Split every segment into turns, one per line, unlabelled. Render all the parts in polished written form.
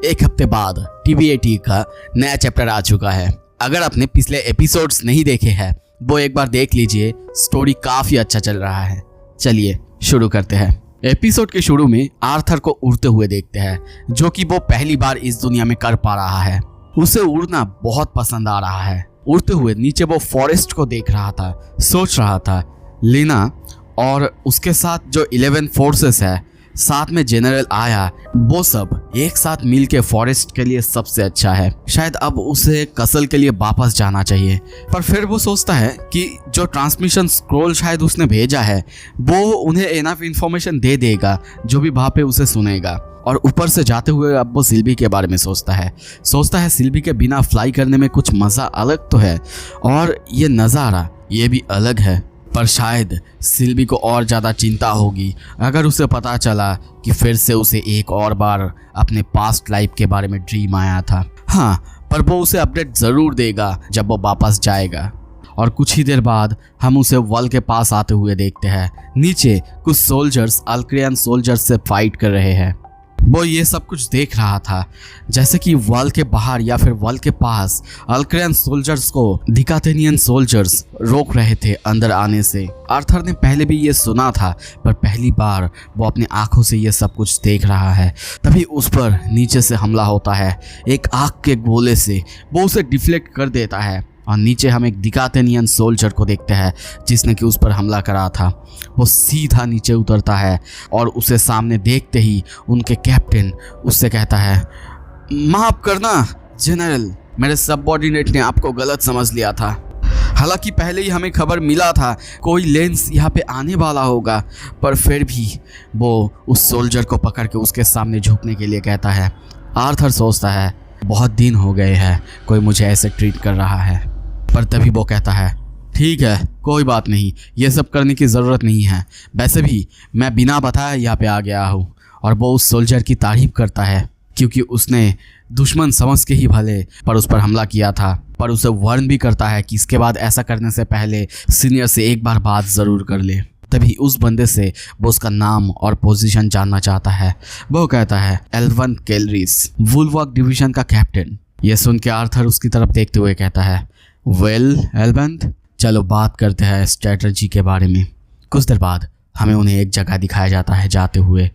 एक हफ्ते बाद TVAT का नया चैप्टर आ चुका है। अगर आपने पिछले एपिसोड्स नहीं देखे हैं वो एक बार देख लीजिए, स्टोरी काफी अच्छा चल रहा है। चलिए शुरू करते हैं। एपिसोड के शुरू में आर्थर को उड़ते हुए देखते हैं, जो कि वो पहली बार इस दुनिया में कर पा रहा है। उसे उड़ना बहुत पसंद आ रहा है। उड़ते हुए नीचे वो फॉरेस्ट को देख रहा था, सोच रहा था लीना और उसके साथ जो 11 फोर्सेस है, साथ में जनरल आया, वो सब एक साथ मिलके फॉरेस्ट के लिए सबसे अच्छा है। शायद अब उसे कसल के लिए वापस जाना चाहिए, पर फिर वो सोचता है कि जो ट्रांसमिशन स्क्रॉल शायद उसने भेजा है वो उन्हें इनफ इंफॉर्मेशन दे देगा जो भी वहाँ पे उसे सुनेगा। और ऊपर से जाते हुए अब वो सिल्वी के बारे में सोचता है सिल्वी के बिना फ्लाई करने में कुछ मज़ा अलग तो है, और ये नज़ारा ये भी अलग है। पर शायद सिल्वी को और ज़्यादा चिंता होगी अगर उसे पता चला कि फिर से उसे एक और बार अपने पास्ट लाइफ के बारे में ड्रीम आया था। हाँ, पर वो उसे अपडेट ज़रूर देगा जब वो वापस जाएगा। और कुछ ही देर बाद हम उसे वॉल के पास आते हुए देखते हैं। नीचे कुछ सोल्जर्स अल्क्रियन सोल्जर्स से फाइट कर रहे हैं। वो ये सब कुछ देख रहा था जैसे कि वॉल के बाहर या फिर वॉल के पास अल्क्रियन सोल्जर्स को डिकाथेनियन सोल्जर्स रोक रहे थे अंदर आने से। आर्थर ने पहले भी ये सुना था, पर पहली बार वो अपनी आंखों से ये सब कुछ देख रहा है। तभी उस पर नीचे से हमला होता है। एक आग के गोले से वो उसे डिफ्लेक्ट कर देता है और नीचे हम एक डिकाथेनियन सोल्जर को देखते हैं जिसने कि उस पर हमला करा था। वो सीधा नीचे उतरता है और उसे सामने देखते ही उनके कैप्टन उससे कहता है, माफ करना जनरल, मेरे सबऑर्डिनेट ने आपको गलत समझ लिया था। हालांकि पहले ही हमें खबर मिला था कोई लेंस यहाँ पे आने वाला होगा, पर फिर भी वो उस सोल्जर को पकड़ के उसके सामने झुकने के लिए कहता है। आर्थर सोचता है बहुत दिन हो गए हैं कोई मुझे ऐसे ट्रीट कर रहा है, पर तभी वो कहता है ठीक है कोई बात नहीं, ये सब करने की ज़रूरत नहीं है। वैसे भी मैं बिना बताए यहाँ पे आ गया हूँ। और वो उस सोल्जर की तारीफ करता है क्योंकि उसने दुश्मन समझ के ही भले पर उस पर हमला किया था, पर उसे वार्न भी करता है कि इसके बाद ऐसा करने से पहले सीनियर से एक बार बात ज़रूर कर ले। तभी उस बंदे से वो उसका नाम और पोजीशन जानना चाहता है। वो कहता है एल्वंथ कैलरीस, वुलवर्क डिवीजन का कैप्टन। ये सुन के आर्थर उसकी तरफ देखते हुए कहता है, वेल एल्वंथ, चलो बात करते हैं स्ट्रेटजी के बारे में। कुछ देर बाद हमें उन्हें एक जगह दिखाया जाता है जाते हुए।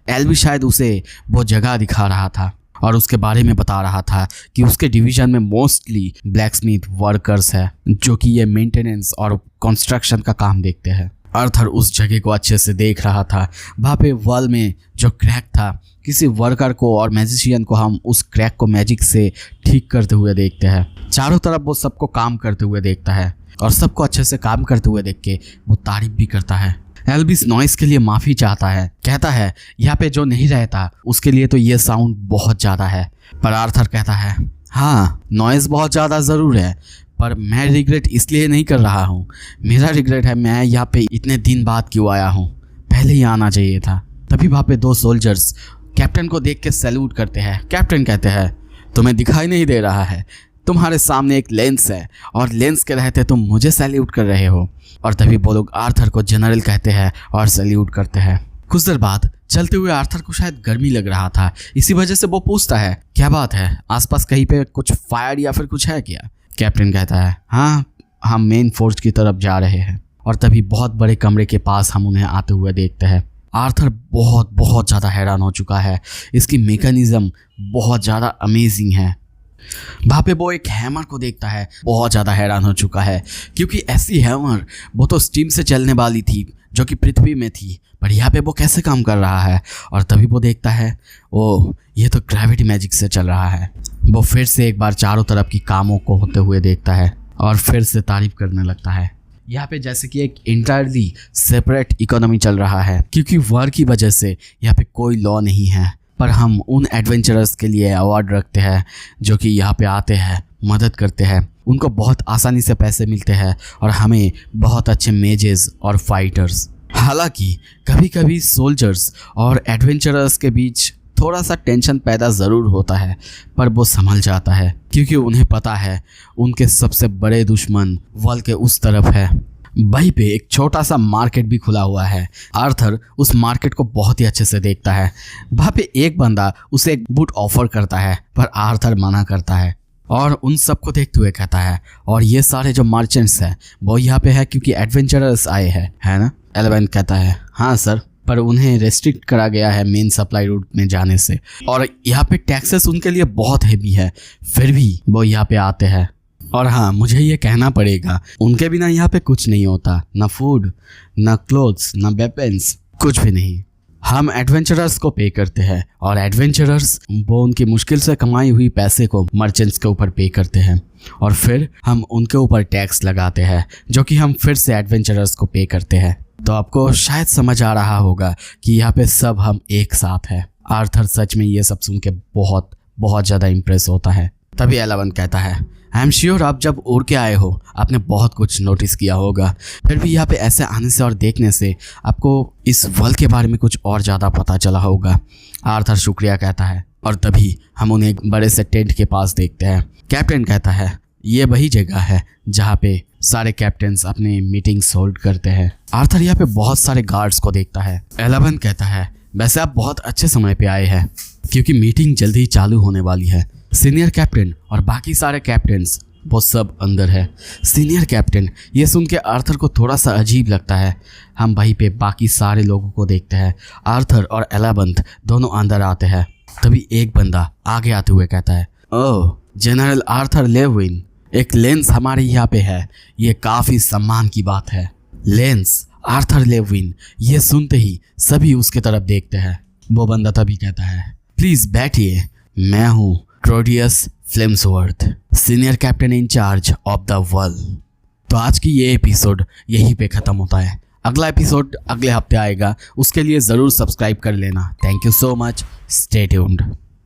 एल्वी शायद उसे वो जगह दिखा रहा था और उसके बारे में बता रहा था कि उसके डिवीजन में मोस्टली ब्लैकस्मिथ वर्कर्स है जो कि ये मेंटेनेंस और कंस्ट्रक्शन का काम देखते हैं। आर्थर उस जगह को अच्छे से देख रहा था। वहाँ पे वॉल में जो क्रैक था, किसी वर्कर को और मैजिशियन को हम उस क्रैक को मैजिक से ठीक करते हुए देखते हैं। चारों तरफ वो सबको काम करते हुए देखता है और सबको अच्छे से काम करते हुए देख के वो तारीफ भी करता है। एल्विस नॉइस के लिए माफ़ी चाहता है, कहता है यहाँ पे जो नहीं रहता उसके लिए तो ये साउंड बहुत ज़्यादा है। पर आर्थर कहता है हाँ नॉइस बहुत ज़्यादा ज़रूर है, पर मैं रिग्रेट इसलिए नहीं कर रहा हूँ। मेरा रिग्रेट है मैं यहाँ पे इतने दिन बाद क्यों आया हूँ, पहले ही आना चाहिए था। तभी वहाँ पे दो सोल्जर्स कैप्टन को देख के सैल्यूट करते हैं। कैप्टन कहते हैं तुम्हें दिखाई नहीं दे रहा है, तुम्हारे सामने एक लेंस है और लेंस के रहते तुम मुझे सैल्यूट कर रहे हो। और तभी वो लोग आर्थर को जनरल कहते हैं और सैल्यूट करते हैं। कुछ देर बाद चलते हुए आर्थर को शायद गर्मी लग रहा था, इसी वजह से वो पूछता है क्या बात है, आसपास कहीं पे कुछ फायर या फिर कुछ है क्या? कैप्टन कहता है हाँ हम मेन फोर्स की तरफ जा रहे हैं। और तभी बहुत बड़े कमरे के पास हम उन्हें आते हुए देखते हैं। आर्थर बहुत ज़्यादा हैरान हो चुका है, इसकी मैकेनिज्म बहुत ज़्यादा अमेजिंग है। वहाँ पे वो एक हैमर को देखता है, बहुत ज़्यादा हैरान हो चुका है क्योंकि ऐसी हैमर वो तो स्टीम से चलने वाली थी जो कि पृथ्वी में थी, पर यहाँ पे वो कैसे काम कर रहा है। और तभी वो देखता है ओ ये तो ग्रेविटी मैजिक से चल रहा है। वो फिर से एक बार चारों तरफ की कामों को होते हुए देखता है और फिर से तारीफ करने लगता है। यहाँ पे जैसे कि एक इंटायरली सेपरेट इकोनॉमी चल रहा है क्योंकि वॉर की वजह से यहाँ पे कोई लॉ नहीं है, पर हम उन एडवेंचरर्स के लिए अवार्ड रखते हैं जो कि यहाँ पे आते हैं, मदद करते हैं, उनको बहुत आसानी से पैसे मिलते हैं और हमें बहुत अच्छे मेजेस और फाइटर्स। हालांकि कभी कभी सोल्जर्स और एडवेंचरर्स के बीच थोड़ा सा टेंशन पैदा ज़रूर होता है, पर वो संभल जाता है क्योंकि उन्हें पता है उनके सबसे बड़े दुश्मन वॉल के उस तरफ है। वहीं पे एक छोटा सा मार्केट भी खुला हुआ है। आर्थर उस मार्केट को बहुत ही अच्छे से देखता है। वहाँ पे एक बंदा उसे एक बूट ऑफर करता है पर आर्थर मना करता है और उन सबको देखते हुए कहता है और ये सारे जो मर्चेंट्स हैं वो यहाँ पे है क्योंकि एडवेंचरर्स आए हैं, है ना? एलेवन कहता है हाँ सर, पर उन्हें रेस्ट्रिक्ट करा गया है मेन सप्लाई रूट में जाने से और यहाँ पे टैक्सेस उनके लिए बहुत हेवी है, फिर भी वो यहाँ पे आते हैं। और हाँ, मुझे ये कहना पड़ेगा उनके बिना यहाँ पे कुछ नहीं होता, ना फूड, ना क्लोथ्स, ना वेपन्स, कुछ भी नहीं। हम एडवेंचरर्स को पे करते हैं और एडवेंचरर्स वो उनकी मुश्किल से कमाई हुई पैसे को मर्चेंट्स के ऊपर पे करते हैं और फिर हम उनके ऊपर टैक्स लगाते हैं जो कि हम फिर से एडवेंचरर्स को पे करते हैं। तो आपको शायद समझ आ रहा होगा कि यहाँ पे सब हम एक साथ हैं। आर्थर सच में ये सब सुन के बहुत बहुत ज़्यादा इम्प्रेस होता है। तभी एलेवन कहता है आई एम श्योर आप जब उड़ के आए हो आपने बहुत कुछ नोटिस किया होगा, फिर भी यहाँ पे ऐसे आने से और देखने से आपको इस वर्ल्ड के बारे में कुछ और ज़्यादा पता चला होगा। आर्थर शुक्रिया कहता है और तभी हम उन्हें एक बड़े से टेंट के पास देखते हैं। कैप्टन कहता है ये वही जगह है जहाँ पे सारे कैप्टन्स अपने मीटिंग्स होल्ड करते हैं। आर्थर यहाँ पे बहुत सारे गार्ड्स को देखता है। एलेवन कहता है वैसे आप बहुत अच्छे समय पे आए हैं क्योंकि मीटिंग जल्दी ही चालू होने वाली है। सीनियर कैप्टन और बाकी सारे कैप्टन्स वो सब अंदर है। सीनियर कैप्टन ये सुन के आर्थर को थोड़ा सा अजीब लगता है। हम वहीं पे बाकी सारे लोगों को देखते हैं। आर्थर और एलेवन दोनों अंदर आते हैं। तभी एक बंदा आगे आते हुए कहता है ओह जनरल आर्थर लेविन, एक लेंस हमारे यहाँ पे है, ये काफ़ी सम्मान की बात है। लेंस आर्थर लेविन, ये सुनते ही सभी उसके तरफ देखते हैं। वो बंदा तभी कहता है प्लीज़ बैठिए, मैं हूँ Claudius Flamesworth, senior captain in charge of the world. तो आज की ये एपिसोड यहीं पे ख़त्म होता है। अगला एपिसोड अगले हफ्ते आएगा, उसके लिए ज़रूर सब्सक्राइब कर लेना। Thank you so much, stay tuned.